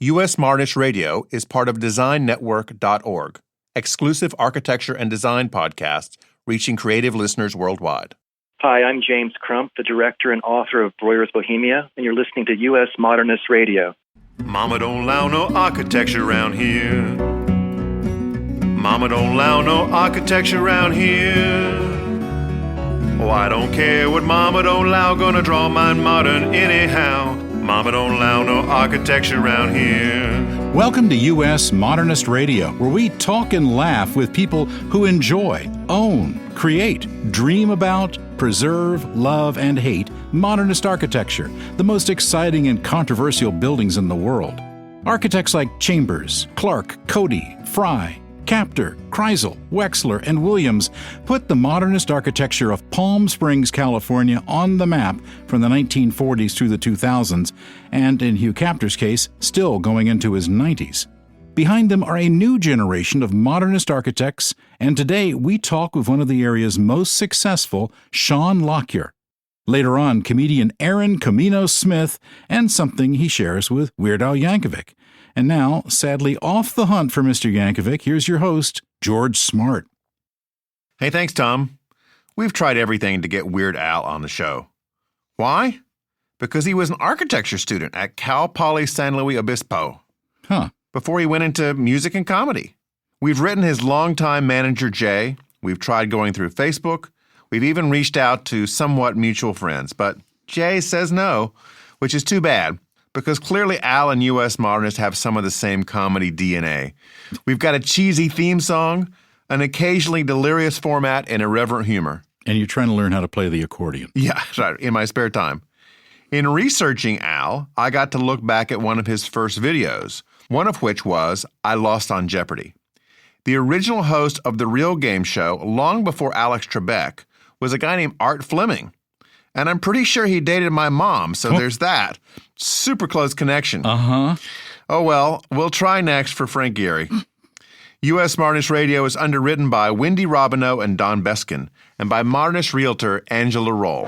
U.S. Modernist Radio is part of DesignNetwork.org, exclusive architecture and design podcasts reaching creative listeners worldwide. Hi, I'm James Crump, the director and author of Breuer's Bohemia, and you're listening to U.S. Modernist Radio. Mama don't allow no architecture around here. Mama don't allow no architecture around here. Oh, I don't care what Mama don't allow, gonna draw mine modern anyhow. Mama don't allow no architecture around here. Welcome to U.S. Modernist Radio, where we talk and laugh with people who enjoy, own, create, dream about, preserve, love, and hate modernist architecture, the most exciting and controversial buildings in the world. Architects like Chambers, Clark, Cody, Frey, Kaptur, Krisel, Wexler, and Williams put the modernist architecture of Palm Springs, California on the map from the 1940s through the 2000s, and in Hugh Kaptur's case, still going into his 90s. Behind them are a new generation of modernist architects, and today we talk with one of the area's most successful, Sean Lockyer. Later on, comedian Aaron Kominos Smith, and something he shares with Weird Al Yankovic. And now, sadly off the hunt for Mr. Yankovic, here's your host, George Smart. Hey, thanks, Tom. We've tried everything to get Weird Al on the show. Why? Because he was an architecture student at Cal Poly San Luis Obispo. Before he went into music and comedy. We've written his longtime manager, Jay. We've tried going through Facebook. We've even reached out to somewhat mutual friends. But Jay says no, which is too bad, because clearly Al and U.S. Modernists have some of the same comedy DNA. We've got a cheesy theme song, an occasionally delirious format, and irreverent humor. And you're trying to learn how to play the accordion. Yeah, right, in my spare time. In researching Al, I got to look back at one of his first videos, one of which was I Lost on Jeopardy! The original host of The Real Game Show, long before Alex Trebek, was a guy named Art Fleming. And I'm pretty sure he dated my mom, so there's that. Super close connection. Oh, well, we'll try next for Frank Gehry. U.S. Modernist Radio is underwritten by Wendy Robineau and Don Beskin, and by modernist realtor Angela Roll.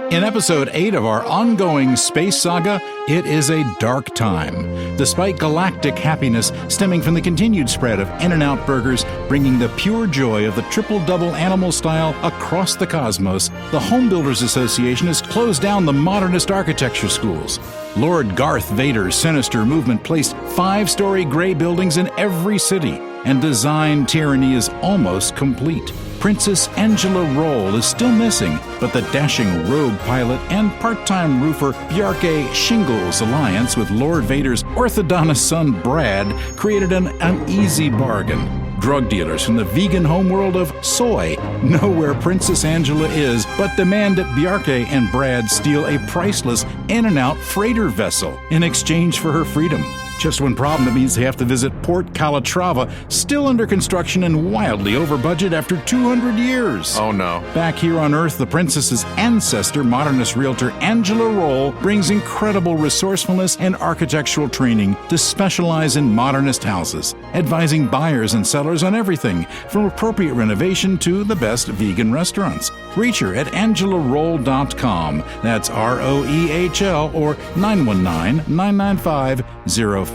In episode 8 of our ongoing space saga, it is a dark time. Despite galactic happiness stemming from the continued spread of In-N-Out burgers, bringing the pure joy of the triple-double animal style across the cosmos, the Home Builders Association has closed down the modernist architecture schools. Lord Garth Vader's sinister movement placed 5-story gray buildings in every city, and design tyranny is almost complete. Princess Angela Roll is still missing, but the dashing rogue pilot and part-time roofer Bjarke Shingle's alliance with Lord Vader's orthodontist son Brad created an uneasy bargain. Drug dealers from the vegan homeworld of soy know where Princess Angela is, but demand that Bjarke and Brad steal a priceless In-N-Out freighter vessel in exchange for her freedom. Just one problem, it means they have to visit Port Calatrava, still under construction and wildly over budget after 200 years. Oh, no. Back here on Earth, the princess's ancestor, modernist realtor Angela Roll, brings incredible resourcefulness and architectural training to specialize in modernist houses, advising buyers and sellers on everything from appropriate renovation to the best vegan restaurants. Reach her at angelaroll.com. That's ROEHL or 919-995-0550.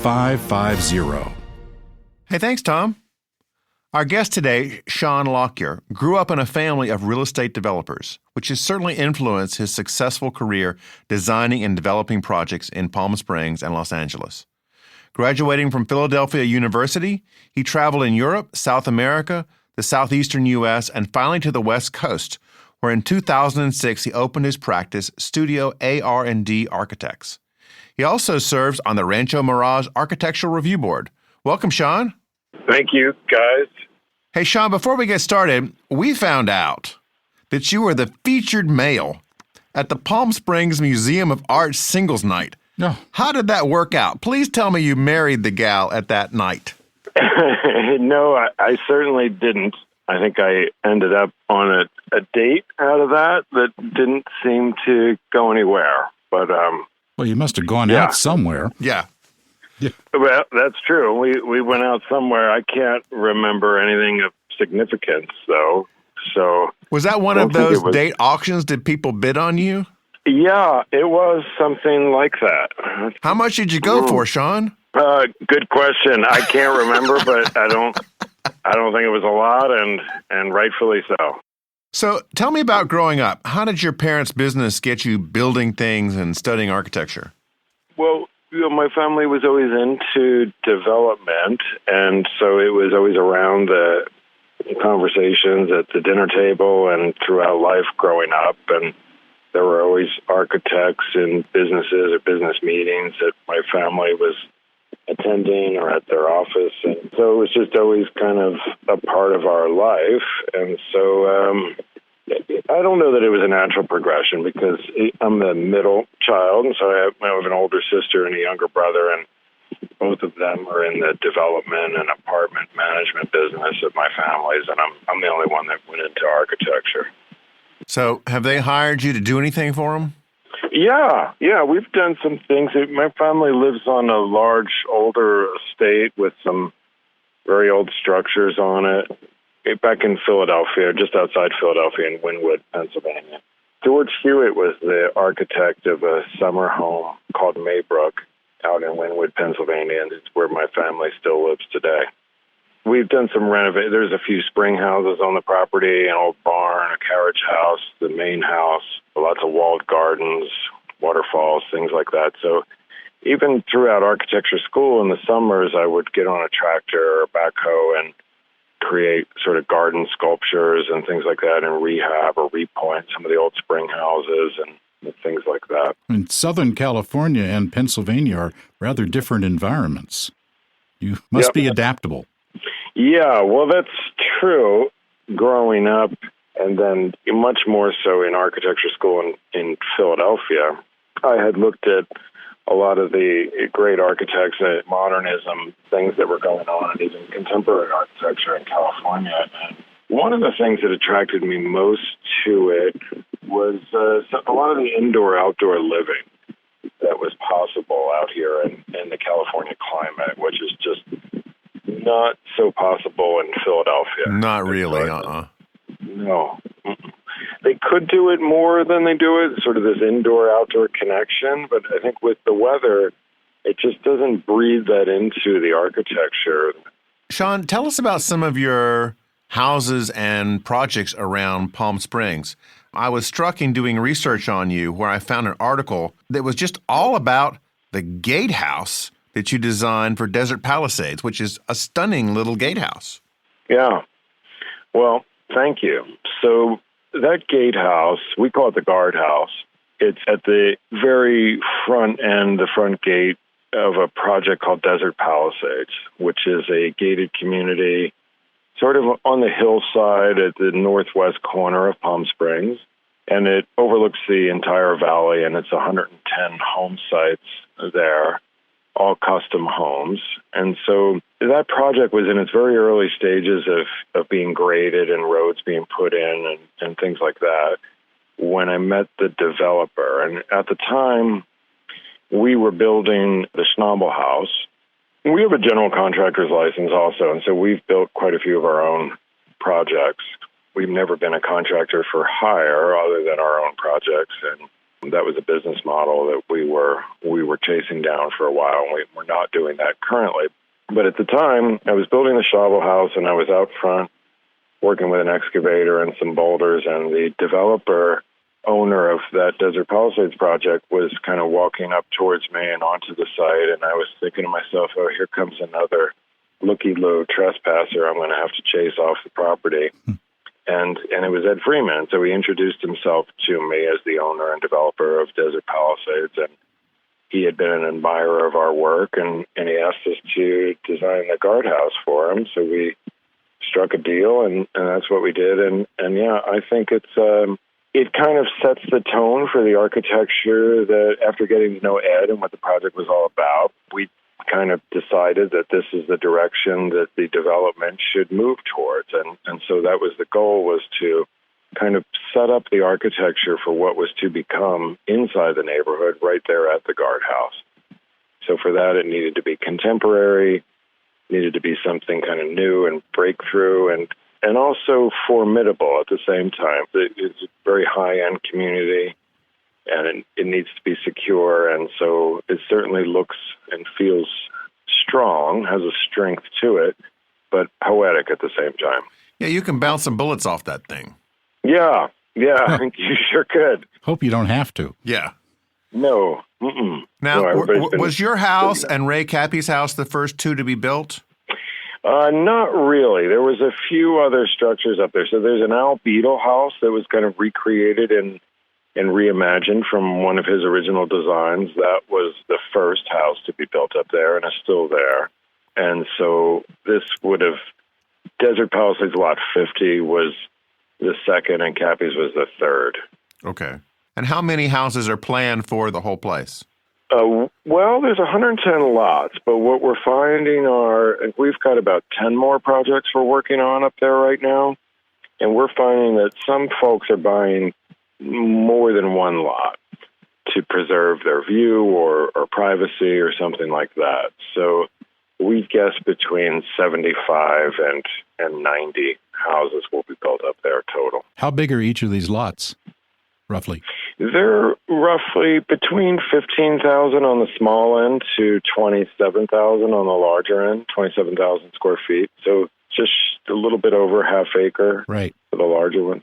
Hey, thanks, Tom. Our guest today, Sean Lockyer, grew up in a family of real estate developers, which has certainly influenced his successful career designing and developing projects in Palm Springs and Los Angeles. Graduating from Philadelphia University, he traveled in Europe, South America, the southeastern U.S., and finally to the West Coast, where in 2006 he opened his practice, Studio AR&D Architects. He also serves on the Rancho Mirage Architectural Review Board. Welcome, Sean. Thank you, guys. Hey, Sean, before we get started, we found out that you were the featured male at the Palm Springs Museum of Art Singles Night. No. How did that work out? Please tell me you married the gal at that night. No, I certainly didn't. I think I ended up on a date out of that didn't seem to go anywhere. But well, you must have gone out somewhere. Yeah. Well, that's true. We went out somewhere. I can't remember anything of significance, though. So was that one of those date auctions? Did people bid on you? Yeah, it was something like that. How much did you go for, Sean? Good question. I can't remember, but I don't think it was a lot, and rightfully so. So tell me about growing up. How did your parents' business get you building things and studying architecture? Well, my family was always into development, and so it was always around the conversations at the dinner table and throughout life growing up. And there were always architects in businesses or business meetings that my family was attending or at their office. And so it was just always kind of a part of our life. And so I don't know that it was a natural progression because I'm the middle child. And so I have an older sister and a younger brother, and both of them are in the development and apartment management business of my family's. And I'm the only one that went into architecture. So have they hired you to do anything for them? Yeah, we've done some things. My family lives on a large, older estate with some very old structures on it back in Philadelphia, just outside Philadelphia in Wynwood, Pennsylvania. George Hewitt was the architect of a summer home called Maybrook out in Wynwood, Pennsylvania, and it's where my family still lives today. We've done some renovation. There's a few spring houses on the property, an old barn, a carriage house, the main house, lots of walled gardens, waterfalls, things like that. So even throughout architecture school in the summers, I would get on a tractor or a backhoe and create sort of garden sculptures and things like that and rehab or repoint some of the old spring houses and things like that. In Southern California and Pennsylvania are rather different environments. You must be adaptable. Yeah, well, that's true growing up, and then much more so in architecture school in Philadelphia. I had looked at a lot of the great architects at Modernism, things that were going on, and even contemporary architecture in California. And one of the things that attracted me most to it was a lot of the indoor-outdoor living that was possible out here in the California climate, which is just not so possible in Philadelphia. Not really, No. They could do it more than they do it, sort of this indoor-outdoor connection, but I think with the weather, it just doesn't breathe that into the architecture. Sean, tell us about some of your houses and projects around Palm Springs. I was struck in doing research on you where I found an article that was just all about the gatehouse that you designed for Desert Palisades, which is a stunning little gatehouse. Yeah. Well, thank you. So that gatehouse, we call it the guardhouse. It's at the very front end, the front gate of a project called Desert Palisades, which is a gated community sort of on the hillside at the northwest corner of Palm Springs. And it overlooks the entire valley, and it's 110 home sites there, all custom homes. And so that project was in its very early stages of being graded and roads being put in and things like that when I met the developer. And at the time, we were building the Schnabel House. We have a general contractor's license also, and so we've built quite a few of our own projects. We've never been a contractor for hire other than our own projects, and that was a business model that we were chasing down for a while, and we're not doing that currently. But at the time, I was building the Schnabel House, and I was out front working with an excavator and some boulders, and the developer owner of that Desert Palisades project was kind of walking up towards me and onto the site, and I was thinking to myself, oh, here comes another looky-loo trespasser I'm going to have to chase off the property. And it was Ed Freeman. So he introduced himself to me as the owner and developer of Desert Palisades, and he had been an admirer of our work, and he asked us to design the guardhouse for him. So we struck a deal, and that's what we did. And yeah, I think it kind of sets the tone for the architecture that after getting to know Ed and what the project was all about, we kind of decided that this is the direction that the development should move towards. And so that was the goal, was to kind of set up the architecture for what was to become inside the neighborhood right there at the guardhouse. So for that, it needed to be contemporary, needed to be something kind of new and breakthrough, and also formidable at the same time. It's a very high-end community, and it needs to be secure, and so it certainly looks and feels strong, has a strength to it, but poetic at the same time. Yeah, you can bounce some bullets off that thing. Yeah, I think you sure could. Hope you don't have to. Yeah. No. Mm-mm. Now, No, was your house and Ray Cappy's house the first two to be built? Not really. There was a few other structures up there. So there's an Al Beadle house that was kind of recreated and reimagined from one of his original designs. That was the first house to be built up there and is still there. And so this would have, Desert Palisades Lot 50 was the second and Cappy's was the third. Okay. And how many houses are planned for the whole place? Well, there's 110 lots, but what we're finding we've got about 10 more projects we're working on up there right now, and we're finding that some folks are buying more than one lot to preserve their view or privacy or something like that. So we guess between 75 and 90 houses will be built up there total. How big are each of these lots, roughly? They're roughly between 15,000 on the small end to 27,000 on the larger end, 27,000 square feet. So just a little bit over half acre right. for the larger ones.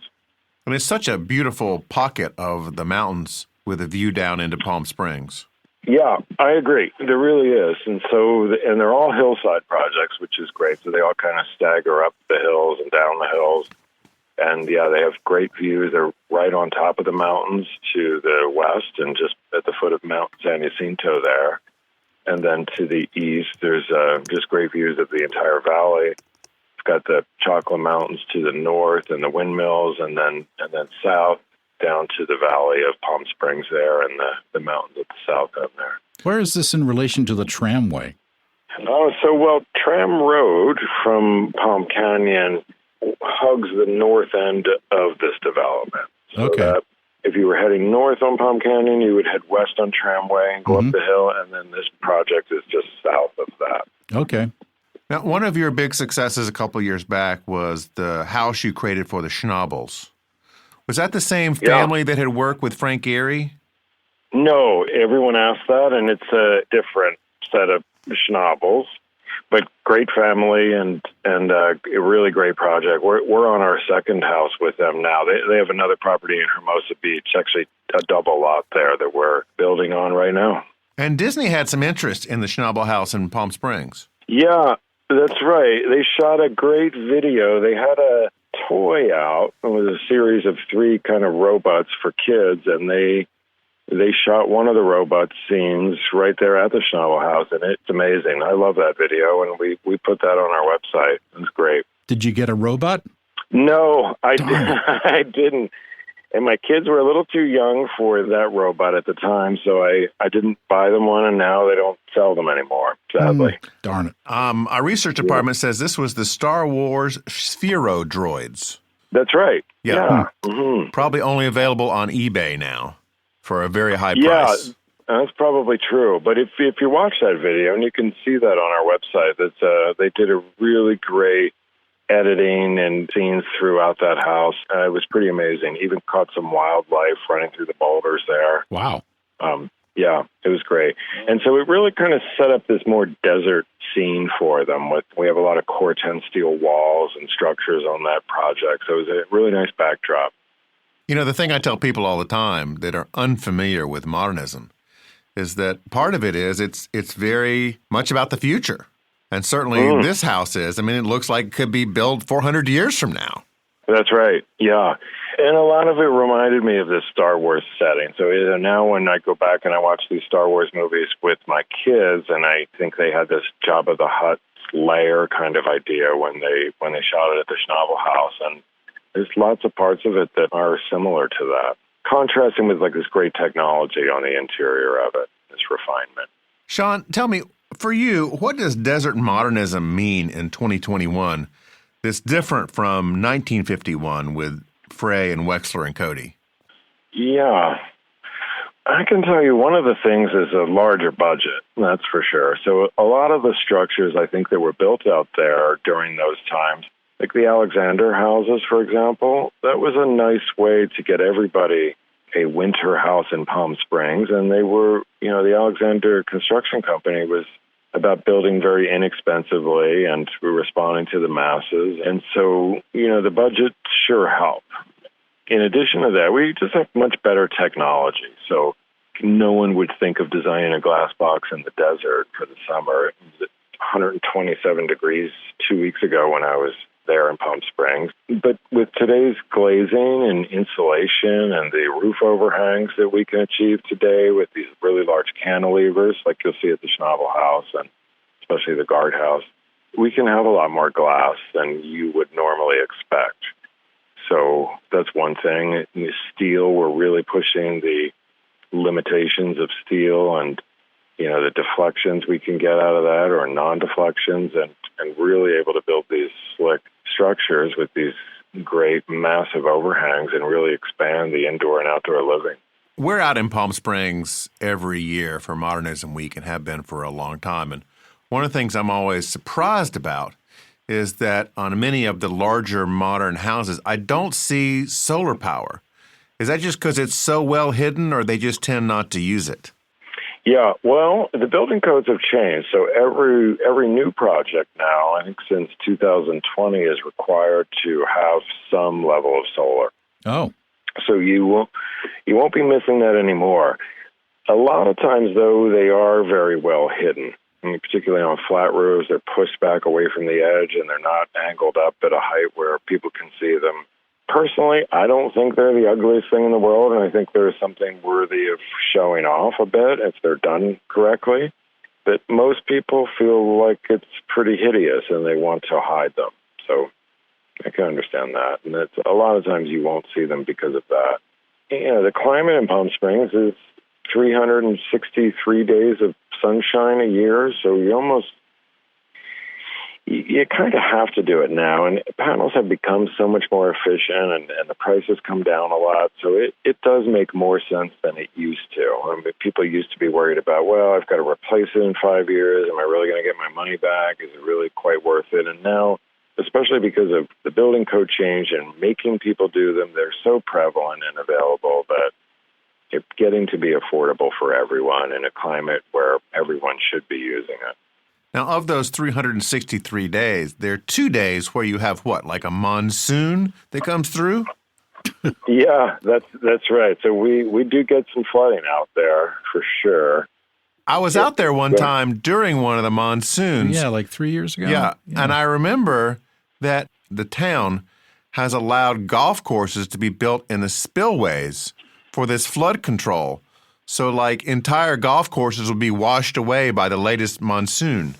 And it's such a beautiful pocket of the mountains with a view down into Palm Springs. Yeah, I agree. There really is. And they're all hillside projects, which is great. So they all kind of stagger up the hills and down the hills. And yeah, they have great views. They're right on top of the mountains to the west and just at the foot of Mount San Jacinto there. And then to the east, there's just great views of the entire valley. It's got the Chocolate Mountains to the north and the windmills, and then south down to the valley of Palm Springs there and the mountains at the south end there. Where is this in relation to the tramway? Tram Road from Palm Canyon hugs the north end of this development. So okay. That if you were heading north on Palm Canyon, you would head west on Tramway and go up the hill, and then this project is just south of that. Okay. Now, one of your big successes a couple of years back was the house you created for the Schnabels. Was that the same family that had worked with Frank Gehry? No, everyone asked that, and it's a different set of Schnabels. But great family and a really great project. We're on our second house with them now. They have another property in Hermosa Beach, actually a double lot there that we're building on right now. And Disney had some interest in the Schnabel house in Palm Springs. Yeah, that's right. They shot a great video. They had a toy out. It was a series of 3 kind of robots for kids, and they shot one of the robot scenes right there at the Schnabel house, and it's amazing. I love that video, and we put that on our website. It's great. Did you get a robot? No, I didn't. And my kids were a little too young for that robot at the time, so I didn't buy them one, and now they don't sell them anymore, sadly. Darn it. Our research department says this was the Star Wars Sphero droids. That's right. Yeah. Mm-hmm. Probably only available on eBay now for a very high price. Yeah, that's probably true. But if you watch that video, and you can see that on our website, that they did a really great editing and scenes throughout that house. It was pretty amazing. Even caught some wildlife running through the boulders there. Wow. Yeah, it was great. And so it really kind of set up this more desert scene for them. We have a lot of Corten steel walls and structures on that project. So it was a really nice backdrop. You know, the thing I tell people all the time that are unfamiliar with modernism is that part of it is it's very much about the future. And certainly this house is. I mean, it looks like it could be built 400 years from now. That's right, yeah. And a lot of it reminded me of this Star Wars setting. So now when I go back and I watch these Star Wars movies with my kids, and I think they had this Jabba the Hutt lair kind of idea when they shot it at the Schnabel house. And there's lots of parts of it that are similar to that, contrasting with like this great technology on the interior of it, this refinement. Sean, tell me, for you, what does desert modernism mean in 2021 that's different from 1951 with Frey and Wexler and Cody? Yeah, I can tell you one of the things is a larger budget, that's for sure. So a lot of the structures, I think, that were built out there during those times, like the Alexander houses, for example, that was a nice way to get everybody a winter house in Palm Springs. And they were, the Alexander Construction Company was about building very inexpensively and responding to the masses. And so, the budget sure help. In addition to that, we just have much better technology. So no one would think of designing a glass box in the desert for the summer. It was 127 degrees 2 weeks ago when I was there in Palm Springs. But with today's glazing and insulation and the roof overhangs that we can achieve today with these really large cantilevers, like you'll see at the Schnabel House and especially the guardhouse, we can have a lot more glass than you would normally expect. So that's one thing. In steel, we're really pushing the limitations of steel and, the deflections we can get out of that or non-deflections and really able to build these slick structures with these great massive overhangs and really expand the indoor and outdoor living. We're out in Palm Springs every year for Modernism Week and have been for a long time. And one of the things I'm always surprised about is that on many of the larger modern houses, I don't see solar power. Is that just because it's so well hidden or they just tend not to use it? Yeah, well, the building codes have changed. So every new project now, I think since 2020, is required to have some level of solar. Oh. So you won't be missing that anymore. A lot of times, though, they are very well hidden. I mean, particularly on flat roofs, they're pushed back away from the edge and they're not angled up at a height where people can see them. Personally, I don't think they're the ugliest thing in the world, and I think there is something worthy of showing off a bit if they're done correctly. But most people feel like it's pretty hideous and they want to hide them. So I can understand that. And it's, a lot of times you won't see them because of that. The climate in Palm Springs is 363 days of sunshine a year, so you kind of have to do it now. And panels have become so much more efficient and the prices come down a lot. So it does make more sense than it used to. I mean, people used to be worried about, well, I've got to replace it in 5 years. Am I really going to get my money back? Is it really quite worth it? And now, especially because of the building code change and making people do them, they're so prevalent and available that it's getting to be affordable for everyone in a climate where everyone should be using it. Now, of those 363 days, there are 2 days where you have what, like a monsoon that comes through? Yeah, that's right. So we do get some flooding out there for sure. I was out there one time during one of the monsoons. Yeah, like 3 years ago. Yeah, and I remember that the town has allowed golf courses to be built in the spillways for this flood control. So, like, entire golf courses will be washed away by the latest monsoon.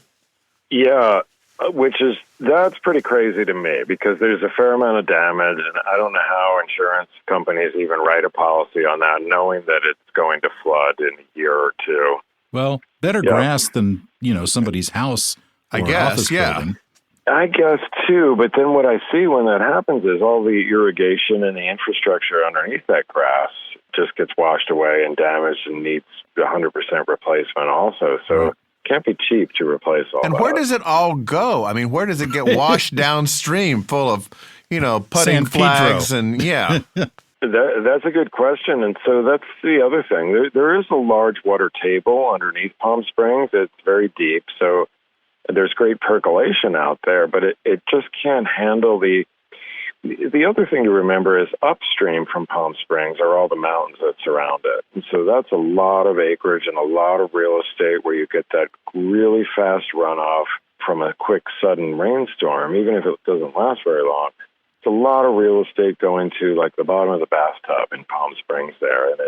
Yeah, that's pretty crazy to me because there's a fair amount of damage, and I don't know how insurance companies even write a policy on that, knowing that it's going to flood in a year or two. Well, better grass than, somebody's house. I guess, yeah. Building. I guess, too, but then what I see when that happens is all the irrigation and the infrastructure underneath that grass just gets washed away and damaged and needs 100% replacement also. So it can't be cheap to replace all that. And where does it all go? I mean, where does it get washed downstream full of, putting flags and, yeah. That's a good question. And so that's the other thing. There is a large water table underneath Palm Springs. It's very deep. So there's great percolation out there, but it just can't handle the other thing to remember is upstream from Palm Springs are all the mountains that surround it. And so that's a lot of acreage and a lot of real estate where you get that really fast runoff from a quick, sudden rainstorm, even if it doesn't last very long. It's a lot of real estate going to like the bottom of the bathtub in Palm Springs there, and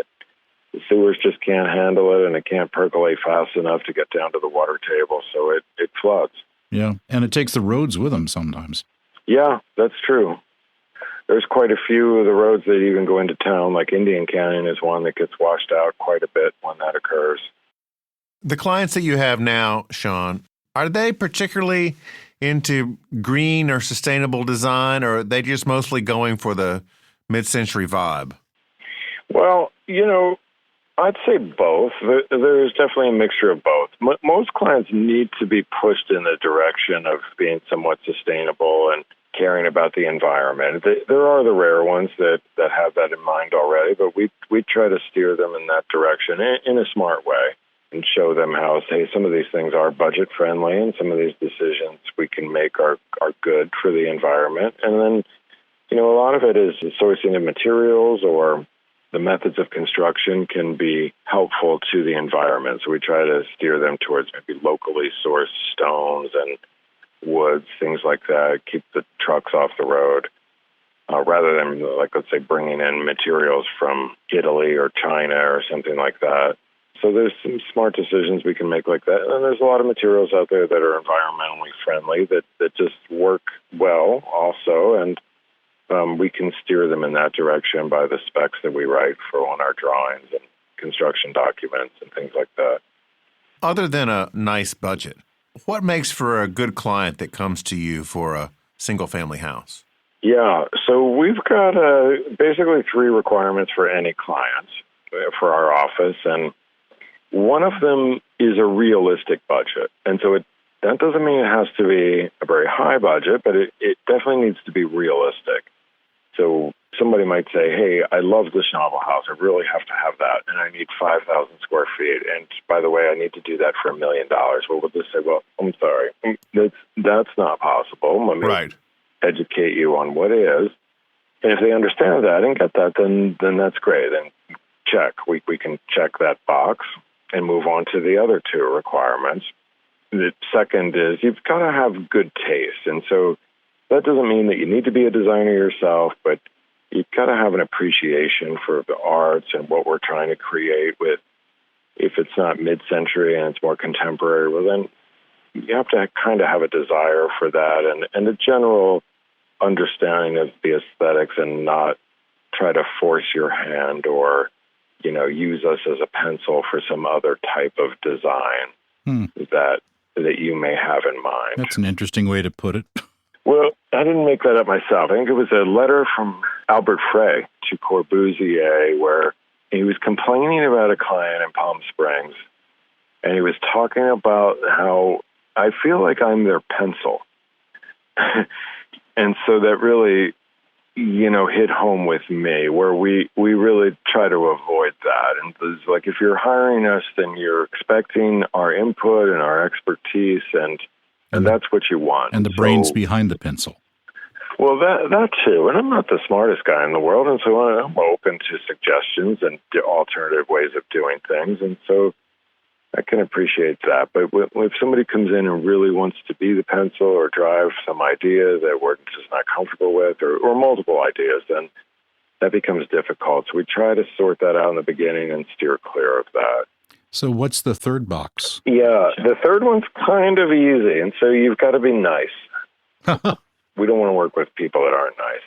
the sewers just can't handle it, and it can't percolate fast enough to get down to the water table, so it floods. Yeah, and it takes the roads with them sometimes. Yeah, that's true. There's quite a few of the roads that even go into town, like Indian Canyon is one that gets washed out quite a bit when that occurs. The clients that you have now, Sean, are they particularly into green or sustainable design, or are they just mostly going for the mid-century vibe? Well, I'd say both. There's definitely a mixture of both. Most clients need to be pushed in the direction of being somewhat sustainable and caring about the environment. There are the rare ones that have that in mind already, but we try to steer them in that direction in a smart way. and show them how, say, some of these things are budget friendly and some of these decisions we can make are good for the environment. And then, a lot of it is sourcing of materials, or the methods of construction can be helpful to the environment. So we try to steer them towards maybe locally sourced stones and woods, things like that, keep the trucks off the road, rather than, let's say, bringing in materials from Italy or China or something like that. So there's some smart decisions we can make like that. And there's a lot of materials out there that are environmentally friendly that just work well also, and we can steer them in that direction by the specs that we write on our drawings and construction documents and things like that. Other than a nice budget, what makes for a good client that comes to you for a single-family house? Yeah, so we've got basically 3 requirements for any client for our office, and one of them is a realistic budget. And so that doesn't mean it has to be a very high budget, but it definitely needs to be realistic. So somebody might say, hey, I love this novel house. I really have to have that, and I need 5,000 square feet. And by the way, I need to do that for $1 million. Well, we'll just say, well, I'm sorry. That's not possible. Let me educate you on what is. And if they understand that and get that, then that's great. Then check. We can check that box and move on to the other 2 requirements. The second is you've got to have good taste. And so that doesn't mean that you need to be a designer yourself, but you've got to have an appreciation for the arts and what we're trying to create with, if it's not mid-century and it's more contemporary, well, then you have to kind of have a desire for that and a general understanding of the aesthetics, and not try to force your hand or, use us as a pencil for some other type of design that you may have in mind. That's an interesting way to put it. Well, I didn't make that up myself. I think it was a letter from Albert Frey to Corbusier where he was complaining about a client in Palm Springs, and he was talking about how I feel like I'm their pencil. And so that really, hit home with me, where we really try to avoid that. And it's like, if you're hiring us, then you're expecting our input and our expertise, and that's what you want. And the brains behind the pencil. Well, that too. And I'm not the smartest guy in the world, and so I'm open to suggestions and alternative ways of doing things. And so I can appreciate that. But if somebody comes in and really wants to be the pencil or drive some idea that we're just not comfortable with, or multiple ideas, then that becomes difficult. So we try to sort that out in the beginning and steer clear of that. So what's the third box? Yeah, the third one's kind of easy, and so you've got to be nice. We don't want to work with people that aren't nice.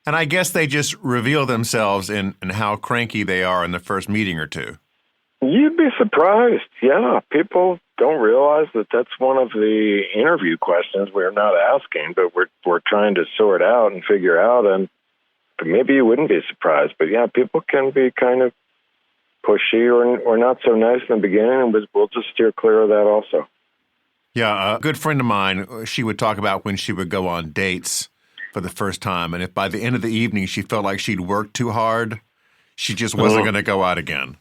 And I guess they just reveal themselves in how cranky they are in the first meeting or 2. You'd be surprised. Yeah, people don't realize that that's one of the interview questions we're not asking, but we're trying to sort out and figure out. And maybe you wouldn't be surprised, but yeah, people can be kind of pushy or not so nice in the beginning, and we'll just steer clear of that also. Yeah, a good friend of mine, she would talk about when she would go on dates for the first time, and if by the end of the evening she felt like she'd worked too hard, she just wasn't going to go out again.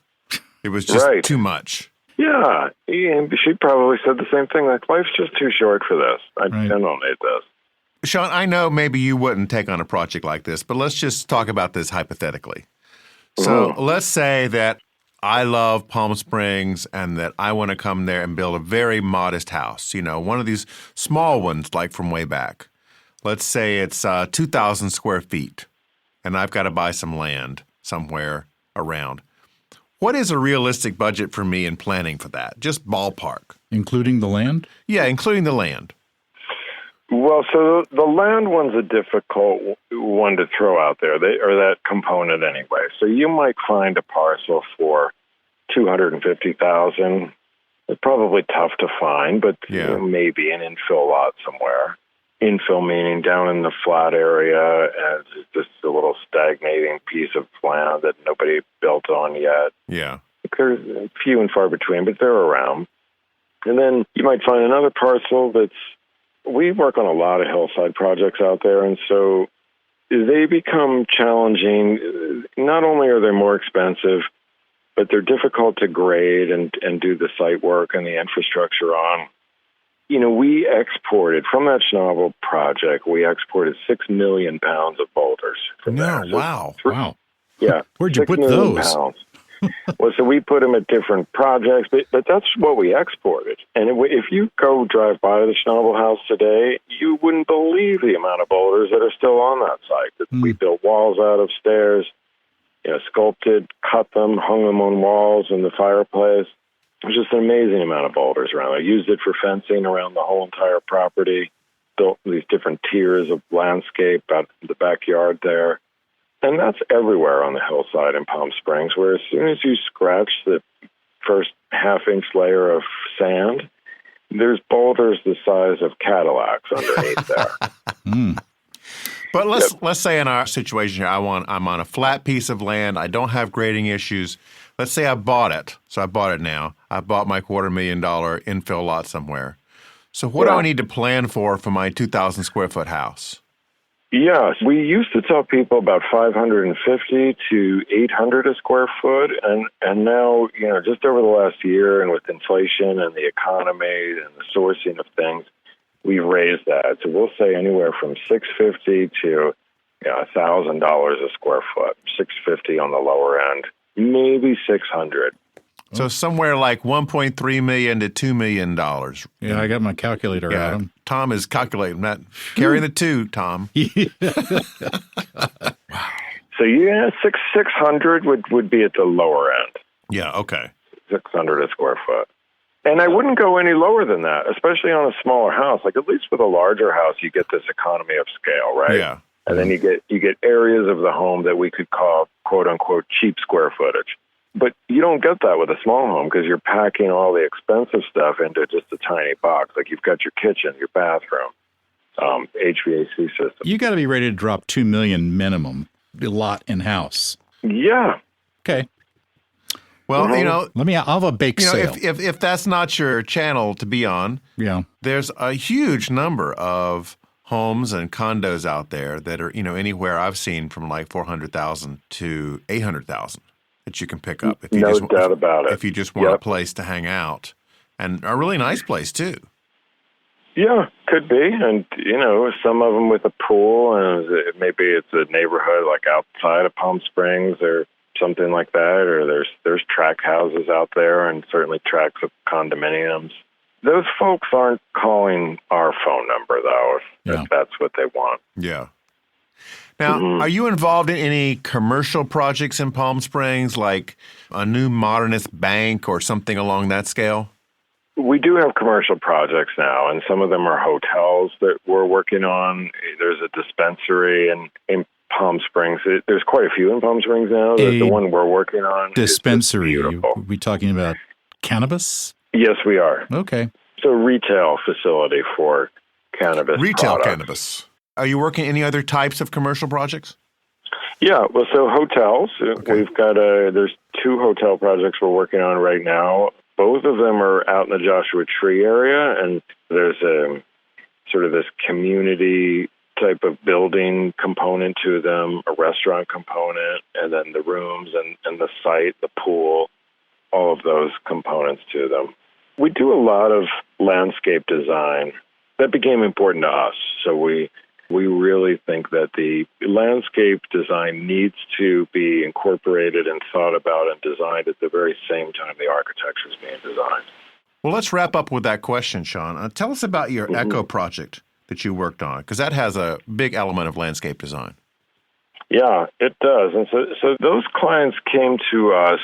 It was just too much. Yeah, she probably said the same thing, like, life's just too short for this. I don't need this. Sean, I know maybe you wouldn't take on a project like this, but let's just talk about this hypothetically. So let's say that I love Palm Springs and that I want to come there and build a very modest house, one of these small ones like from way back. Let's say it's 2,000 square feet, and I've got to buy some land somewhere around. What is a realistic budget for me in planning for that? Just ballpark. Including the land? Yeah, including the land. Well, so the land one's a difficult one to throw out there, or that component anyway. So you might find a parcel for $250,000. It's probably tough to find, but maybe an infill lot somewhere. Infill meaning down in the flat area, and just a little stagnating piece of land that nobody built on yet. Yeah. There's few and far between, but they're around. And then you might find another parcel we work on a lot of hillside projects out there, and so they become challenging. Not only are they more expensive, but they're difficult to grade and do the site work and the infrastructure on. You know, we exported, from that Schnabel project, we exported 6 million pounds of boulders from there. So Wow. Yeah. Where'd you put those? Pounds. Well, so we put them at different projects, but that's what we exported. And if you go drive by the Schnabel house today, you wouldn't believe the amount of boulders that are still on that site. We built walls out of stairs, you know, sculpted, cut them, hung them on walls in the fireplace. It was just an amazing amount of boulders around. I used it for fencing around the whole entire property, built these different tiers of landscape out in the backyard there. And that's everywhere on the hillside in Palm Springs, where as soon as you scratch the first half-inch layer of sand, there's boulders the size of Cadillacs underneath there. But let's say in our situation here, I'm on a flat piece of land. I don't have grading issues. Let's say I bought it. So I bought it now. I bought my $250,000 infill lot somewhere. So what do I need to plan for my 2,000 square foot house? Yes, we used to tell people about 550 to 800 a square foot, and now, you know, just over the last year and with inflation and the economy and the sourcing of things, we've raised that. So we'll say anywhere from $650 to $1,000 a square foot, $650 on the lower end, maybe $600. So somewhere like $1.3 million to $2 million. Yeah, I got my calculator out. Tom is calculating that. Carry the two, Tom. So 600 would be at the lower end. Yeah, okay. 600 a square foot. And I wouldn't go any lower than that, especially on a smaller house. Like, at least with a larger house, you get this economy of scale, right? Yeah. And then you get areas of the home that we could call, quote unquote, cheap square footage. But you don't get that with a small home because you're packing all the expensive stuff into just a tiny box. Like, you've got your kitchen, your bathroom, HVAC system. You got to be ready to drop $2 million minimum, lot and house. Yeah. Okay. Well, you know, I'll have a bake sale. If that's not your channel to be on, there's a huge number of homes and condos out there that are, anywhere I've seen from like 400,000 to 800,000 that you can pick up. If you no doubt about it. If you just want a place to hang out, and a really nice place too. Yeah, could be. And, some of them with a pool, and maybe it's a neighborhood like outside of Palm Springs or something like that, or there's tract houses out there and certainly tracts of condominiums. Those folks aren't calling our phone number, though, if that's what they want. Yeah. Now, are you involved in any commercial projects in Palm Springs, like a new Modernist bank or something along that scale? We do have commercial projects now, and some of them are hotels that we're working on. There's a dispensary in Palm Springs. There's quite a few in Palm Springs now. The one we're working on dispensary. is beautiful. Are we talking about cannabis? Yes, we are. Okay. It's a retail facility for cannabis Retail products. Cannabis. Are you working any other types of commercial projects? Yeah, well, so hotels. Okay. We've got there's 2 hotel projects we're working on right now. Both of them are out in the Joshua Tree area, and there's a sort of this community type of building component to them, a restaurant component, and then the rooms and the site, the pool, all of those components to them. We do a lot of landscape design. That became important to us, so we really think that the landscape design needs to be incorporated and thought about and designed at the very same time the architecture is being designed. Well, let's wrap up with that question, Sean. Tell us about your Echo project that you worked on, because that has a big element of landscape design. Yeah, it does. And so those clients came to us.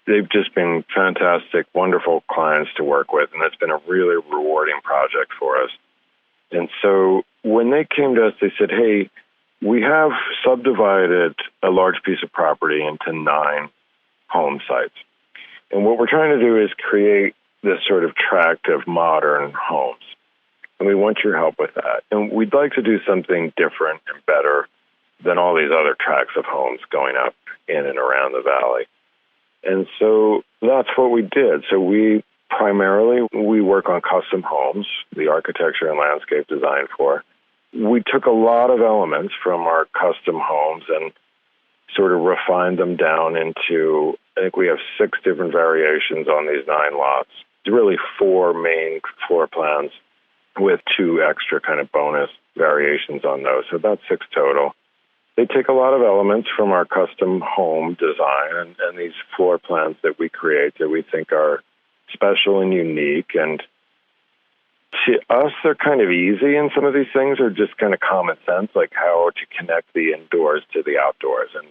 They've just been fantastic, wonderful clients to work with, and it's been a really rewarding project for us. And so when they came to us, they said, hey, we have subdivided a large piece of property into 9 home sites. And what we're trying to do is create this sort of tract of modern homes. And we want your help with that. And we'd like to do something different and better than all these other tracts of homes going up in and around the valley. And so that's what we did. So we work on custom homes, the architecture and landscape design for. We took a lot of elements from our custom homes and sort of refined them down into I think we have 6 different variations on these 9 lots. It's really 4 main floor plans with 2 extra kind of bonus variations on those. So about 6 total. They take a lot of elements from our custom home design and these floor plans that we create that we think are special and unique. And to us, they're kind of easy, and some of these things are just kind of common sense, like how to connect the indoors to the outdoors. And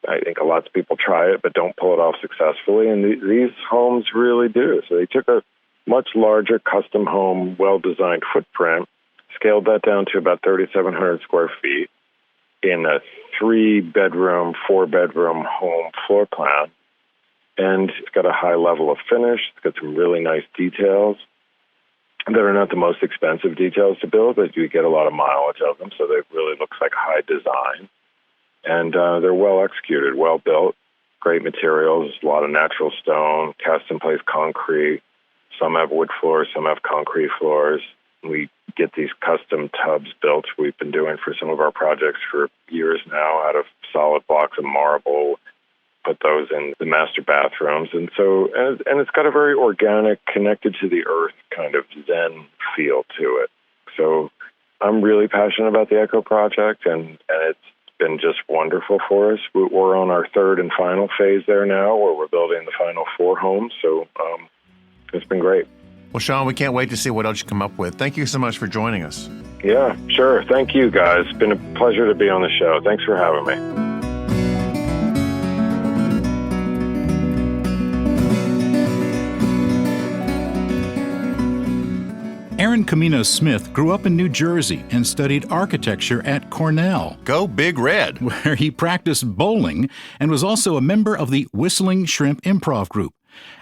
I think a lot of people try it but don't pull it off successfully, and these homes really do. So they took a much larger custom home, well-designed footprint, scaled that down to about 3,700 square feet in a 3-bedroom, 4-bedroom home floor plan. And it's got a high level of finish. It's got some really nice details that are not the most expensive details to build, but you get a lot of mileage of them, so they really looks like high design. And they're well executed, well built, great materials, a lot of natural stone, cast-in-place concrete. Some have wood floors, some have concrete floors. We get these custom tubs built. We've been doing for some of our projects for years now out of solid blocks of marble. Put those in the master bathrooms. And so, and it's got a very organic, connected to the earth kind of Zen feel to it. So I'm really passionate about the Echo project, and it's been just wonderful for us. We're on our 3rd and final phase there now, where we're building the final 4 homes. So it's been great. Well, Sean, we can't wait to see what else you come up with. Thank you so much for joining us. Yeah, sure. Thank you, guys. It's been a pleasure to be on the show. Thanks for having me. Aaron Kominos Smith grew up in New Jersey and studied architecture at Cornell. Go Big Red! Where he practiced bowling and was also a member of the Whistling Shrimp Improv Group.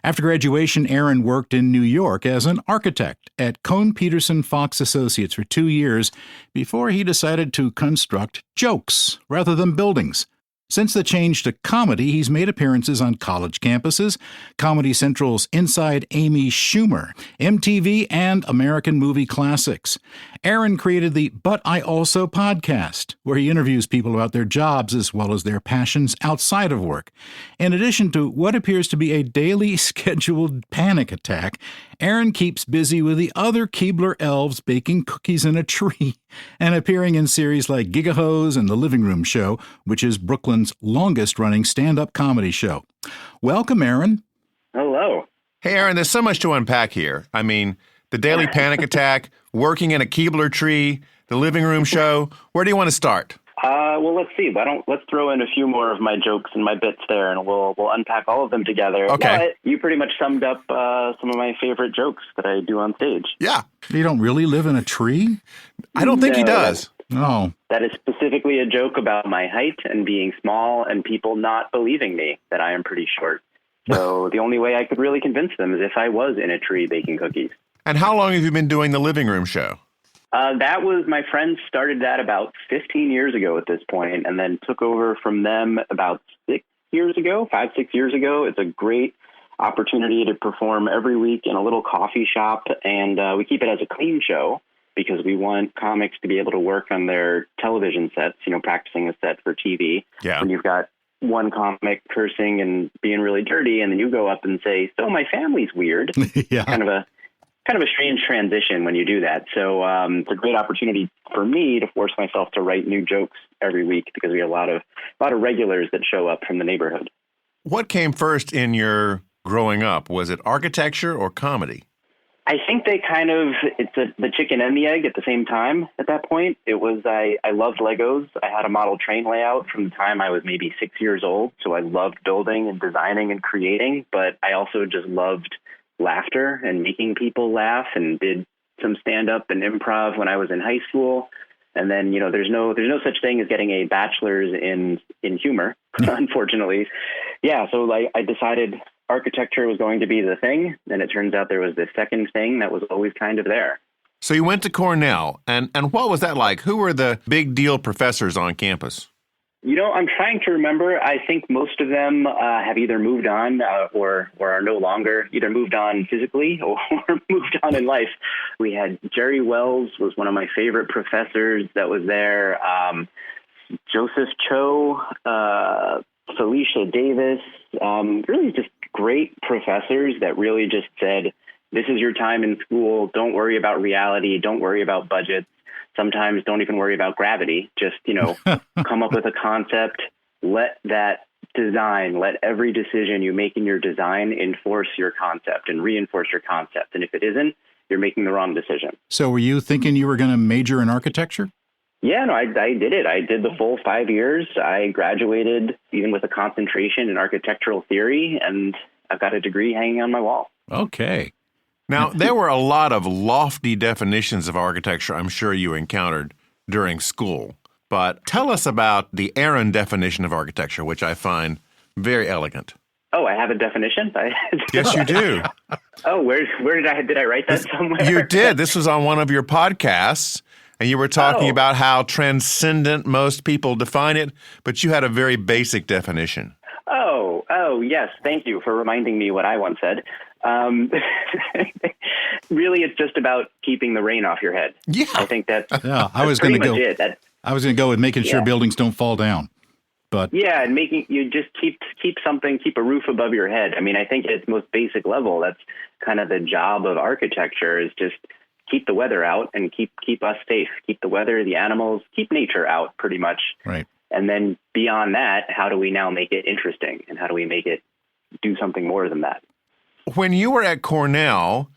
After graduation, Aaron worked in New York as an architect at Cohn Peterson Fox Associates for 2 years before he decided to construct jokes rather than buildings. Since the change to comedy, he's made appearances on college campuses, Comedy Central's Inside Amy Schumer, MTV, and American Movie Classics. Aaron created the But I Also podcast, where he interviews people about their jobs as well as their passions outside of work. In addition to what appears to be a daily scheduled panic attack, Aaron keeps busy with the other Keebler elves baking cookies in a tree and appearing in series like Gigahose and The Living Room Show, which is Brooklyn's longest-running stand-up comedy show. Welcome, Aaron. Hello. Hey, Aaron, there's so much to unpack here. I mean, the daily panic attack, working in a Keebler tree, The Living Room Show. Where do you want to start? Well, let's see. Let's throw in a few more of my jokes and my bits there, and we'll unpack all of them together. Okay. But you pretty much summed up some of my favorite jokes that I do on stage. Yeah. You don't really live in a tree? I don't think he does. No. That is specifically a joke about my height and being small and people not believing me that I am pretty short. So the only way I could really convince them is if I was in a tree baking cookies. And how long have you been doing The Living Room Show? That was, my friends started that about 15 years ago at this point, and then took over from them about 6 years ago. It's a great opportunity to perform every week in a little coffee shop, and we keep it as a clean show because we want comics to be able to work on their television sets, practicing a set for TV. Yeah. When you've got one comic cursing and being really dirty, and then you go up and say, "So my family's weird." Yeah. Kind of a strange transition when you do that. So it's a great opportunity for me to force myself to write new jokes every week because we have a lot of regulars that show up from the neighborhood. What came first in your growing up? Was it architecture or comedy? I think it's the chicken and the egg at the same time at that point. It was, I loved Legos. I had a model train layout from the time I was maybe 6 years old. So I loved building and designing and creating, but I also just loved laughter and making people laugh, and did some stand-up and improv when I was in high school. And then, there's no such thing as getting a bachelor's in humor, unfortunately. Yeah, so I decided architecture was going to be the thing, and it turns out there was this second thing that was always kind of there. So you went to Cornell, and what was that like? Who were the big deal professors on campus? I'm trying to remember. I think most of them have either moved on or are no longer, either moved on physically or moved on in life. We had Jerry Wells was one of my favorite professors that was there. Joseph Cho, Felicia Davis, really just great professors that really just said, this is your time in school. Don't worry about reality. Don't worry about budgets. Sometimes don't even worry about gravity. Just, come up with a concept. Let every decision you make in your design enforce your concept and reinforce your concept. And if it isn't, you're making the wrong decision. So were you thinking you were going to major in architecture? Yeah, no, I did it. I did the full 5 years. I graduated even with a concentration in architectural theory, and I've got a degree hanging on my wall. Okay. Now, there were a lot of lofty definitions of architecture I'm sure you encountered during school. But tell us about the Aaron definition of architecture, which I find very elegant. Oh, I have a definition? Yes, you do. Oh, where did I write that somewhere? You did. This was on one of your podcasts, and you were talking about how transcendent most people define it, but you had a very basic definition. Oh, yes. Thank you for reminding me what I once said. Really, it's just about keeping the rain off your head. Yeah. I think that's I was going to go. It. I was going to go with making sure buildings don't fall down. But yeah, and making you just keep a roof above your head. I mean, I think at its most basic level, that's kind of the job of architecture, is just keep the weather out and keep us safe. Keep the weather, the animals, keep nature out, pretty much. Right. And then beyond that, how do we now make it interesting, and how do we make it do something more than that? When you were at Cornell,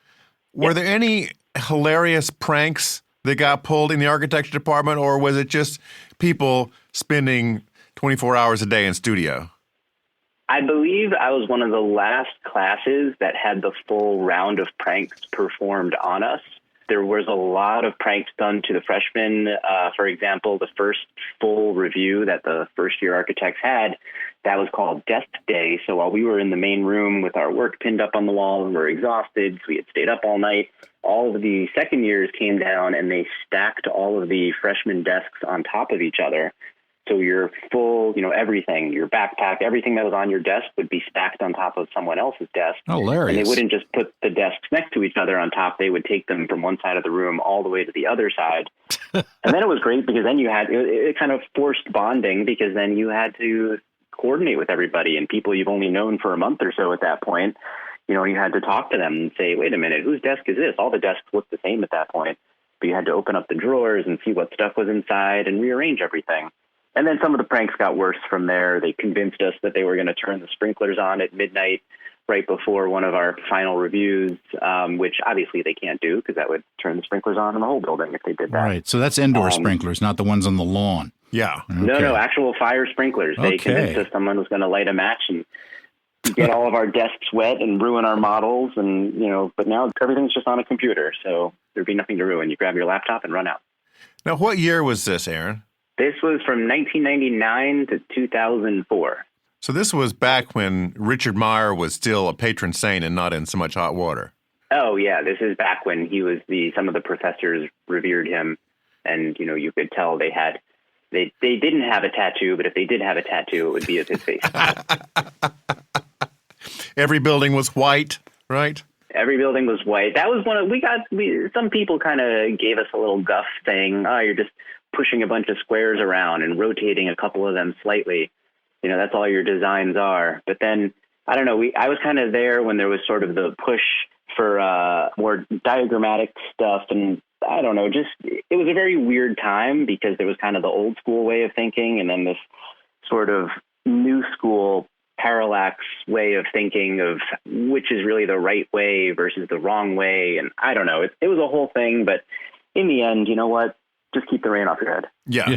were there any hilarious pranks that got pulled in the architecture department, or was it just people spending 24 hours a day in studio? I believe I was one of the last classes that had the full round of pranks performed on us. There was a lot of pranks done to the freshmen. For example, the first full review that the first-year architects had, that was called Desk Day. So while we were in the main room with our work pinned up on the wall and we were exhausted, so we had stayed up all night, all of the second years came down and they stacked all of the freshman desks on top of each other. So your full, everything, your backpack, everything that was on your desk would be stacked on top of someone else's desk. Hilarious. And they wouldn't just put the desks next to each other on top. They would take them from one side of the room all the way to the other side. And then it was great because then it kind of forced bonding, because then you had to coordinate with everybody and people you've only known for a month or so at that point. You had to talk to them and say, wait a minute, whose desk is this? All the desks looked the same at that point. But you had to open up the drawers and see what stuff was inside and rearrange everything. And then some of the pranks got worse from there. They convinced us that they were going to turn the sprinklers on at midnight right before one of our final reviews, which obviously they can't do because that would turn the sprinklers on in the whole building if they did that. Right. So that's indoor sprinklers, not the ones on the lawn. Yeah. Okay. No, actual fire sprinklers. They convinced us someone was going to light a match and get all of our desks wet and ruin our models. And, but now everything's just on a computer. So there'd be nothing to ruin. You grab your laptop and run out. Now, what year was this, Aaron? This was from 1999 to 2004. So this was back when Richard Meyer was still a patron saint and not in so much hot water. Oh, yeah. This is back when he was some of the professors revered him. And, you could tell they didn't have a tattoo, but if they did have a tattoo, it would be of his face. Every building was white, right? Every building was white. That was some people kind of gave us a little guff saying, oh, you're just pushing a bunch of squares around and rotating a couple of them slightly. That's all your designs are. But then, I don't know, I was kind of there when there was sort of the push for more diagrammatic stuff. And I don't know, it was a very weird time because there was kind of the old school way of thinking and then this sort of new school parallax way of thinking of which is really the right way versus the wrong way. And I don't know, it was a whole thing. But in the end, you know what? Just keep the rain off your head. Yeah.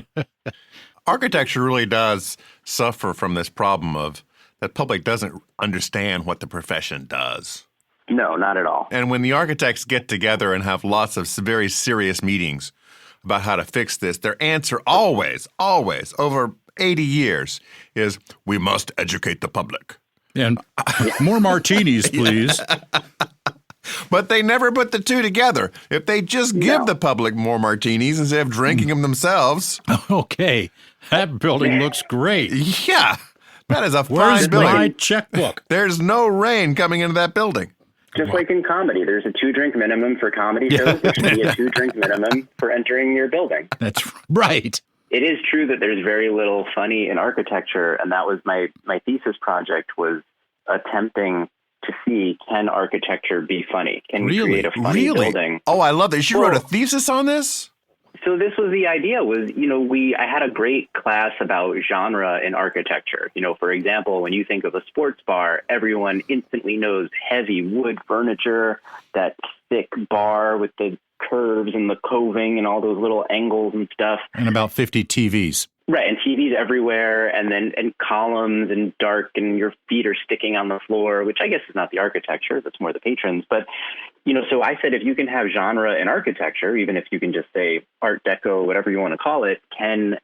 Architecture really does suffer from this problem of that public doesn't understand what the profession does. No, not at all. And when the architects get together and have lots of very serious meetings about how to fix this, their answer always, over 80 years is, we must educate the public. And more martinis, please. But they never put the two together. If they just give the public more martinis instead of drinking them themselves. Okay. That building looks great. Yeah. That is a Where's fine building. my checkbook? There's no rain coming into that building. Just like in comedy, there's a 2-drink minimum for comedy shows. There should be a 2-drink minimum for entering your building. That's right. It is true that there's very little funny in architecture, and that was my thesis project, was attempting to see, can architecture be funny? Can we create a funny building? Oh, I love that. You wrote a thesis on this? So this was the idea was, I had a great class about genre in architecture. For example, when you think of a sports bar, everyone instantly knows heavy wood furniture, that thick bar with the curves and the coving and all those little angles and stuff. And about 50 TVs. Right, and TVs everywhere, and columns and dark, and your feet are sticking on the floor, which I guess is not the architecture, that's more the patrons. But, so I said, if you can have genre in architecture, even if you can just say Art Deco, whatever you want to call it, can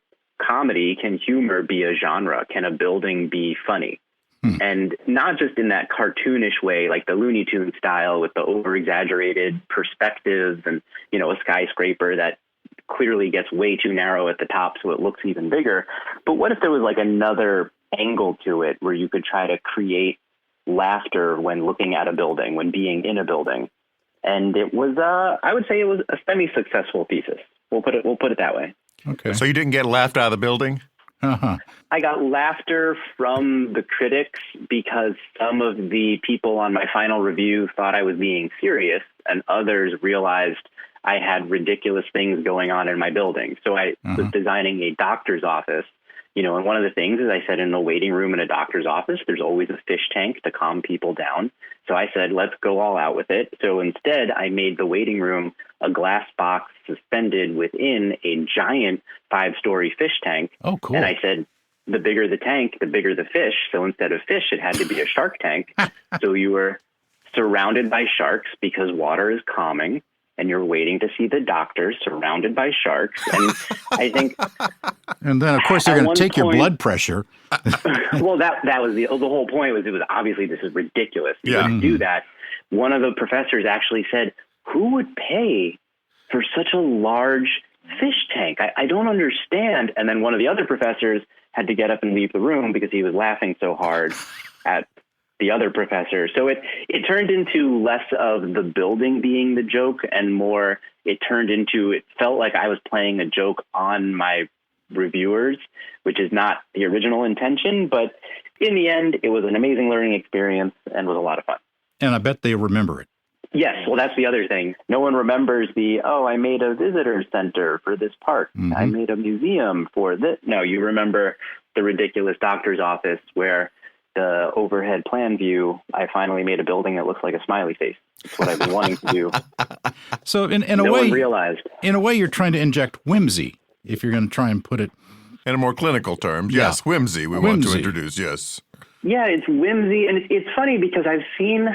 humor be a genre? Can a building be funny? And not just in that cartoonish way, like the Looney Tunes style with the over-exaggerated perspectives and, a skyscraper that clearly gets way too narrow at the top so it looks even bigger. But what if there was like another angle to it where you could try to create laughter when looking at a building, when being in a building? And it was, I would say it was a semi-successful thesis. We'll put it that way. Okay. So you didn't get laughed out of the building? Uh-huh. I got laughter from the critics because some of the people on my final review thought I was being serious, and others realized I had ridiculous things going on in my building. So I was designing a doctor's office, and one of the things is I said in the waiting room in a doctor's office, there's always a fish tank to calm people down. So I said, let's go all out with it. So instead, I made the waiting room a glass box suspended within a giant 5-story fish tank. Oh, cool. And I said, the bigger the tank, the bigger the fish. So instead of fish, it had to be a shark tank. So you were surrounded by sharks because water is calming. And you're waiting to see the doctor surrounded by sharks. And I think... And then, of course, they're going to take your blood pressure. Well, that was the whole point was it was obviously this is ridiculous. You wouldn't do that. One of the professors actually said, who would pay for such a large fish tank? I don't understand. And then one of the other professors had to get up and leave the room because he was laughing so hard at the other professor. So it turned into less of the building being the joke and more it felt like I was playing a joke on my reviewers, which is not the original intention. But in the end, it was an amazing learning experience and was a lot of fun. And I bet they remember it. Yes. Well, that's the other thing. No one remembers I made a visitor center for this park. I made a museum for this. No, you remember the ridiculous doctor's office where the overhead plan view, I finally made a building that looks like a smiley face. It's what I've been wanting to do. So in a no way, one realized. In a way, you're trying to inject whimsy, if you're going to try and put it in a more clinical term. Yes, whimsy. We want to introduce. Yes. Yeah, it's whimsy, and it's funny because I've seen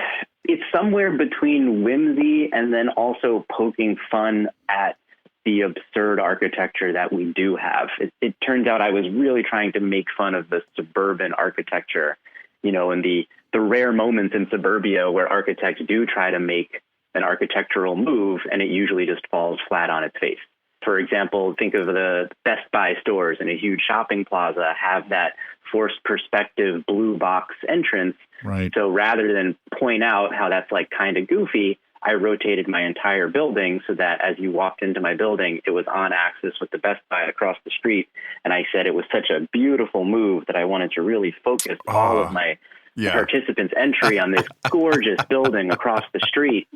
it's somewhere between whimsy and then also poking fun at the absurd architecture that we do have. It turns out I was really trying to make fun of the suburban architecture, and the rare moments in suburbia where architects do try to make an architectural move, and it usually just falls flat on its face. For example, think of the Best Buy stores in a huge shopping plaza have that forced perspective blue box entrance. Right. So rather than point out how that's like kind of goofy, I rotated my entire building so that as you walked into my building, it was on axis with the Best Buy across the street. And I said it was such a beautiful move that I wanted to really focus all of my participants' entry on this gorgeous building across the street.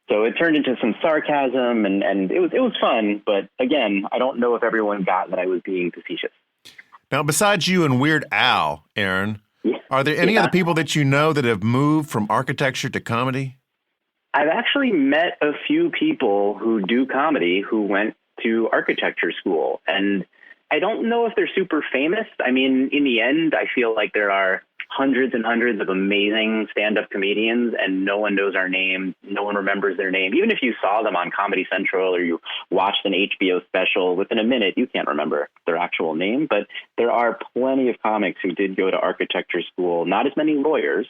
So it turned into some sarcasm and it was fun. But again, I don't know if everyone got that I was being facetious. Now, besides you and Weird Al, Aaron, are there any other people that you know that have moved from architecture to comedy? I've actually met a few people who do comedy who went to architecture school, and I don't know if they're super famous. I mean, in the end, I feel like there are hundreds and hundreds of amazing stand-up comedians, and no one knows our name. No one remembers their name. Even if you saw them on Comedy Central or you watched an HBO special, within a minute, you can't remember their actual name. But there are plenty of comics who did go to architecture school. Not as many lawyers,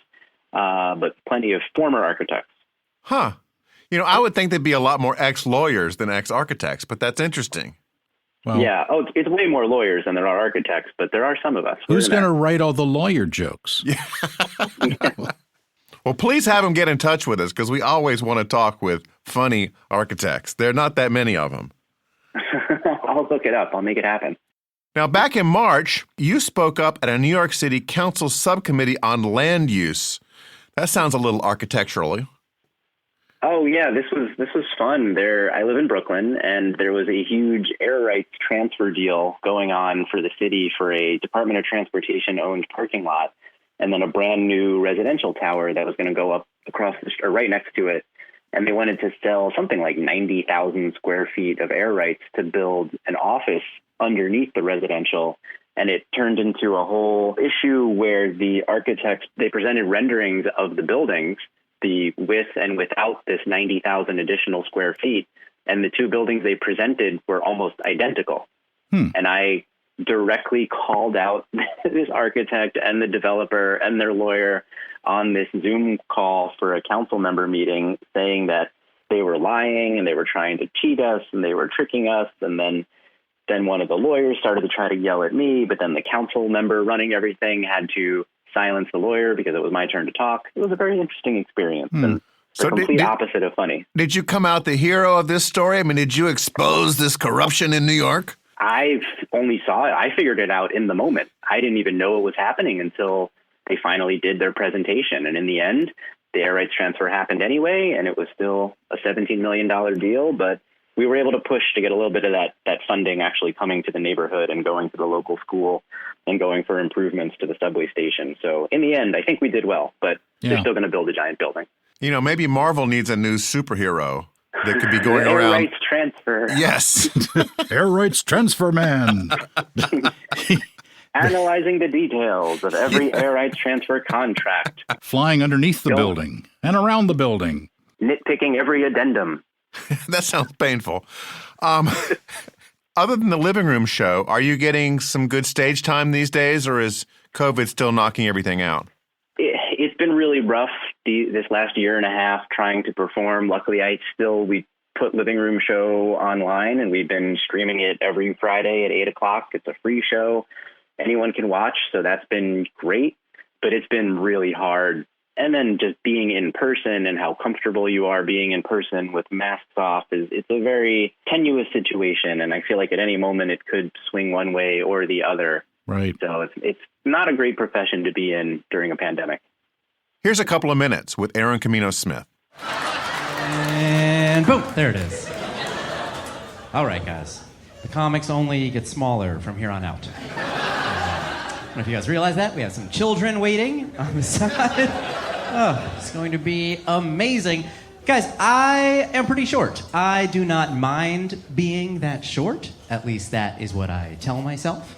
but plenty of former architects. Huh. I would think there'd be a lot more ex-lawyers than ex-architects, but that's interesting. Well, yeah. Oh, it's way more lawyers than there are architects, but there are some of us. Who's going to write all the lawyer jokes? Well, please have them get in touch with us because we always want to talk with funny architects. There are not that many of them. I'll look it up. I'll make it happen. Now, back in March, you spoke up at a New York City Council subcommittee on land use. That sounds a little architectural. Oh yeah, this was fun. I live in Brooklyn, and there was a huge air rights transfer deal going on for the city for a Department of Transportation owned parking lot, and then a brand new residential tower that was going to go up across or right next to it. And they wanted to sell something like 90,000 square feet of air rights to build an office underneath the residential. And it turned into a whole issue where the architects, they presented renderings of the buildings, the with and without this 90,000 additional square feet. And the two buildings they presented were almost identical. And I directly called out this architect and the developer and their lawyer on this Zoom call for a council member meeting, saying that they were lying and they were trying to cheat us and they were tricking us. And then one of the lawyers started to try to yell at me, but then the council member running everything had to silence the lawyer because it was my turn to talk. It was a very interesting experience. And the complete opposite of funny. Did you come out the hero of this story? I mean, did you expose this corruption in New York? I only saw it. I figured it out in the moment. I didn't even know it was happening until they finally did their presentation. And in the end, the air rights transfer happened anyway, and it was still a $17 million deal. But we were able to push to get a little bit of that funding actually coming to the neighborhood and going to the local school and going for improvements to the subway station. So in the end, I think we did well, but they're still going to build a giant building. You know, maybe Marvel needs a new superhero that could be going around. Air rights transfer. Yes. Air rights transfer man. Analyzing the details of every air rights transfer contract. Flying underneath the building and around the building. Nitpicking every addendum. That sounds painful. Other than the living room show, are you getting some good stage time these days, or is COVID still knocking everything out? It's been really rough this last year and a half trying to perform. Luckily, we put living room show online, and we've been streaming it every Friday at 8 o'clock. It's a free show. Anyone can watch, so that's been great, but it's been really hard. And then just being in person and how comfortable you are being in person with masks off it's a very tenuous situation. And I feel like at any moment it could swing one way or the other. Right. So it's not a great profession to be in during a pandemic. Here's a couple of minutes with Aaron Kominos Smith. And boom, there it is. All right, guys. The comics only get smaller from here on out. I don't know if you guys realize that. We have some children waiting on the side. Oh, it's going to be amazing. Guys, I am pretty short. I do not mind being that short. At least that is what I tell myself.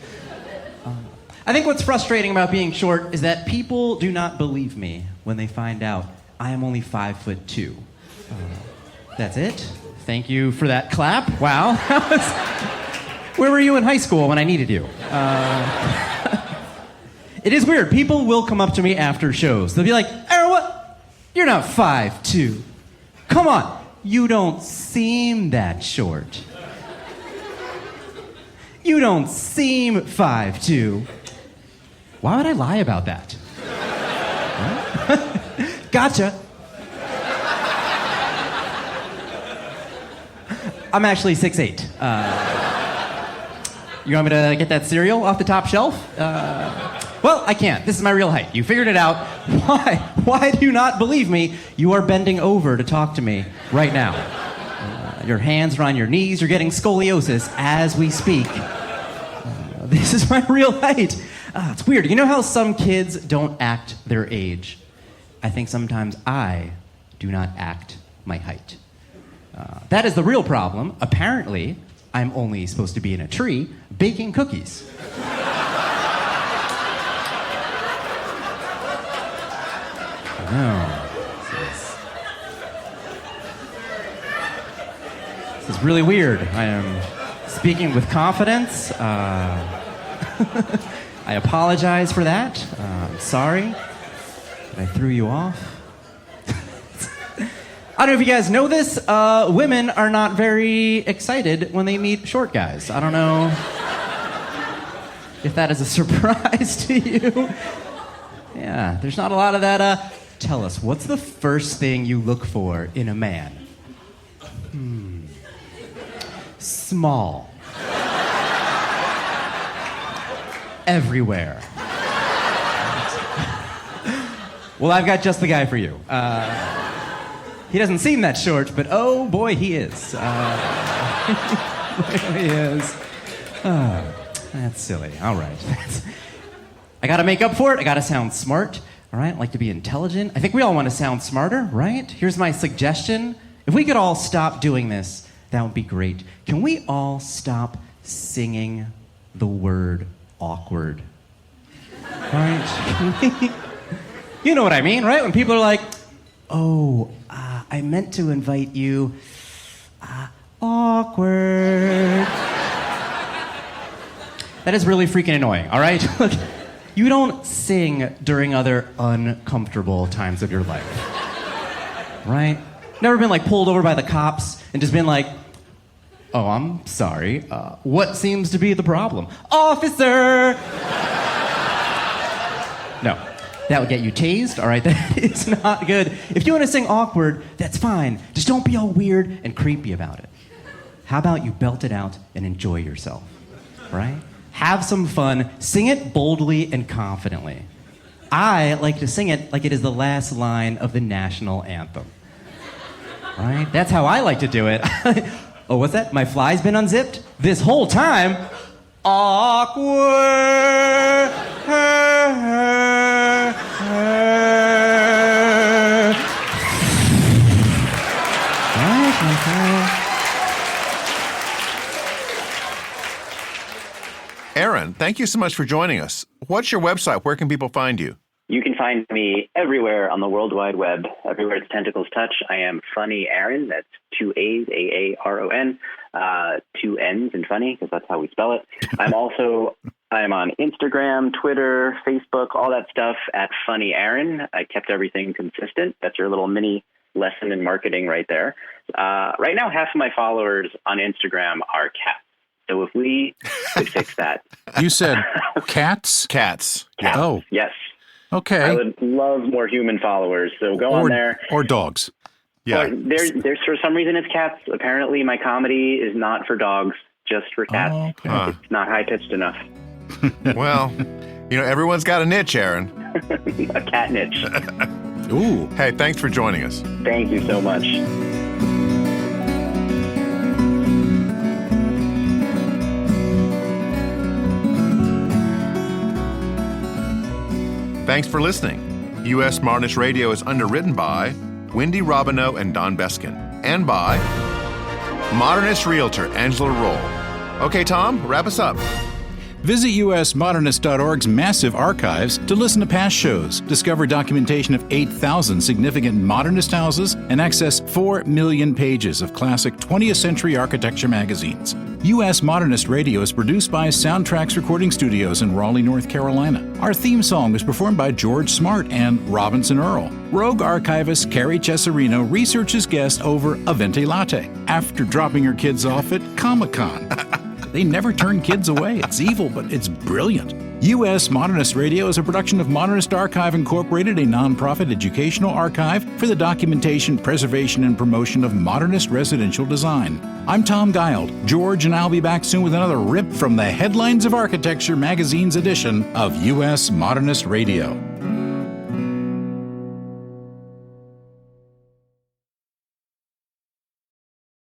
I think what's frustrating about being short is that people do not believe me when they find out I am only 5'2". That's it. Thank you for that clap. Wow. Where were you in high school when I needed you? It is weird. People will come up to me after shows. They'll be like, Aaron, what? You're not 5'2". Come on. You don't seem that short. You don't seem 5'2". Why would I lie about that? Gotcha. I'm actually 6'8". You want me to get that cereal off the top shelf? Well, I can't. This is my real height. You figured it out. Why? Why do you not believe me? You are bending over to talk to me right now. Your hands are on your knees. You're getting scoliosis as we speak. This is my real height. It's weird. You know how some kids don't act their age? I think sometimes I do not act my height. That is the real problem. Apparently, I'm only supposed to be in a tree baking cookies. No. This is really weird. I am speaking with confidence. I apologize for that. I'm sorry that I threw you off. I don't know if you guys know this. Women are not very excited when they meet short guys. I don't know if that is a surprise to you. Yeah, there's not a lot of that. Tell us, what's the first thing you look for in a man? Small. everywhere. Well, I've got just the guy for you. He doesn't seem that short, but oh boy, he is. He is. Oh, that's silly. All right. I gotta make up for it. I gotta sound smart. All right, I like to be intelligent. I think we all want to sound smarter, right? Here's my suggestion. If we could all stop doing this, that would be great. Can we all stop singing the word awkward? Right? You know what I mean, right? When people are like, oh, I meant to invite you. Awkward. That is really freaking annoying, all right? Look, you don't sing during other uncomfortable times of your life. Right? Never been like pulled over by the cops and just been like, oh, I'm sorry. What seems to be the problem? Officer! No. That would get you tased, all right? That is not good. If you want to sing awkward, that's fine. Just don't be all weird and creepy about it. How about you belt it out and enjoy yourself, right? Have some fun. Sing it boldly and confidently. I like to sing it like it is the last line of the national anthem. Right? That's how I like to do it. Oh, what's that? My fly's been unzipped? This whole time? Awkward. Aaron, thank you so much for joining us. What's your website? Where can people find you? You can find me everywhere on the World Wide Web. Everywhere its tentacles touch, I am Funny Aaron. That's 2 A's, A-A-R-O-N, 2 N's in funny, because that's how we spell it. I'm on Instagram, Twitter, Facebook, all that stuff at Funny Aaron. I kept everything consistent. That's your little mini lesson in marketing right there. Right now, half of my followers on Instagram are cats. So if we could fix that. You said cats? Cats. Cats. Oh. Yes. Okay. I would love more human followers, so go on there. Or dogs. Yeah. There's for some reason it's cats. Apparently my comedy is not for dogs, just for cats. Oh, okay. It's not high-pitched enough. Well, everyone's got a niche, Aaron. A cat niche. Ooh. Hey, thanks for joining us. Thank you so much. Thanks for listening. U.S. Modernist Radio is underwritten by Wendy Robineau and Don Beskin, and by Modernist realtor Angela Roll. Okay, Tom, wrap us up. Visit usmodernist.org's massive archives to listen to past shows, discover documentation of 8,000 significant modernist houses, and access 4 million pages of classic 20th century architecture magazines. U.S. Modernist Radio is produced by Soundtracks Recording Studios in Raleigh, North Carolina. Our theme song was performed by George Smart and Robinson Earl. Rogue archivist Carrie Cesarino researches guests over a venti latte after dropping her kids off at Comic-Con. They never turn kids away. It's evil, but it's brilliant. U.S. Modernist Radio is a production of Modernist Archive Incorporated, a nonprofit educational archive for the documentation, preservation, and promotion of modernist residential design. I'm Tom Guild. George and I'll be back soon with another rip from the Headlines of Architecture magazine's edition of U.S. Modernist Radio.